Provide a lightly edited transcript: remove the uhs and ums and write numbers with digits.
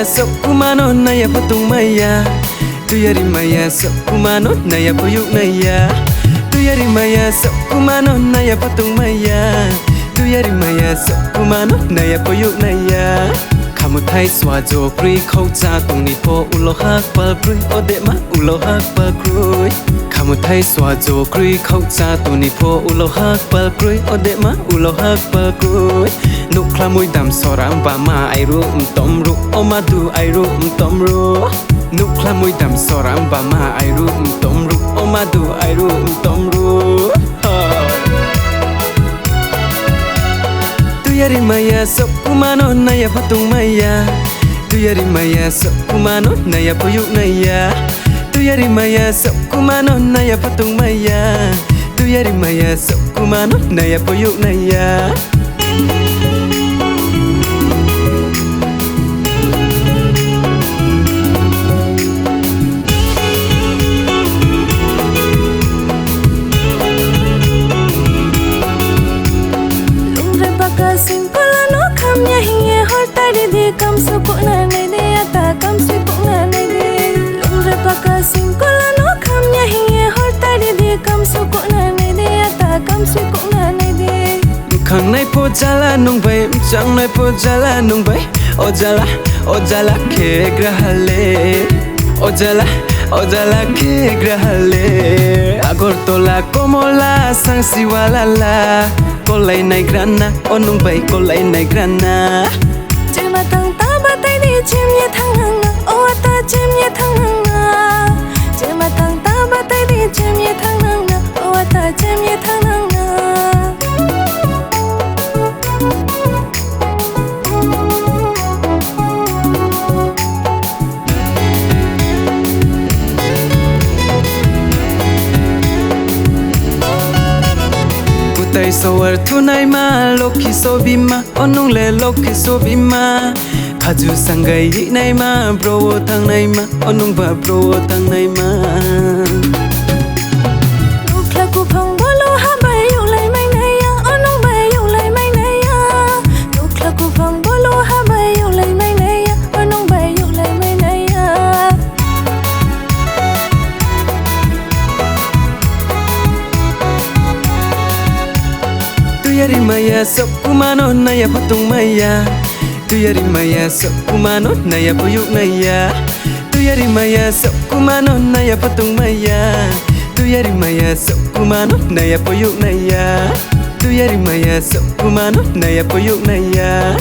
sok kumano naya patung maya. Tuyari maya sok kumano naya puyuk naya. Tuyari maya sok kumano naya patung maya. Tuyari maya sok kumano naya puyuk naya. Kamu thai swa jo kri khâu cha tung ni po ulo hak pal kri ode ma ulo hak pal kri. Kamu thai swa jo kri khâu cha tung ni po ulo hak pal kri ode ma ulo hak pal kri. Nuk klamui dam sorang ba ma ai ru tom ru oma du ai ru tom ru. Nuk klamui dam sorang ba ma ai ru tom ru oma du ai ru tom ru. Tuyari maya sok kumano naya patung maya. Tuyari maya sok kumano naya puyuk naya. Tuyari maya sok kumano naya patung maya. Tuyari maya sok kumano naya puyuk naya. Kam sukuk na nai ata kam sukuk na nai lung re paka singkola no kam nya hiye hor tari de kam sukuk na nai ata kam sukuk na nai khang nai po jala nung bai chang nai po jala nung bai o jala ke grahale o jala ke grahale Agortola komola sang siwalala kolai nai grana o nung bai kolai nai grana. Matang taba tay di chim ye thang na o ata chim ye thang na je matang taba tay di chim ye thang na o ata chim ye thang na Kutai sawar tunai ma loki sobima onung le loki sobima khaju sangai nai ma bro thang nai ma onung ba bro thang nai ma. Nukla ku phang bolo ha bai yu lai mai nai ya onung bai yu lai mai nai ya. Nukla ku phang bolo ha bai yu lai mai nai ya onung bai yu lai mai nai ya. Tuyari maya sok kumano naya patung maya. Tuyari maya sok kumano naya puyuk naya. Tuyari maya sok kumano naya patung maya. Tuyari maya sok kumano naya puyuk naya. Tuyari maya sok kumano naya puyuk naya.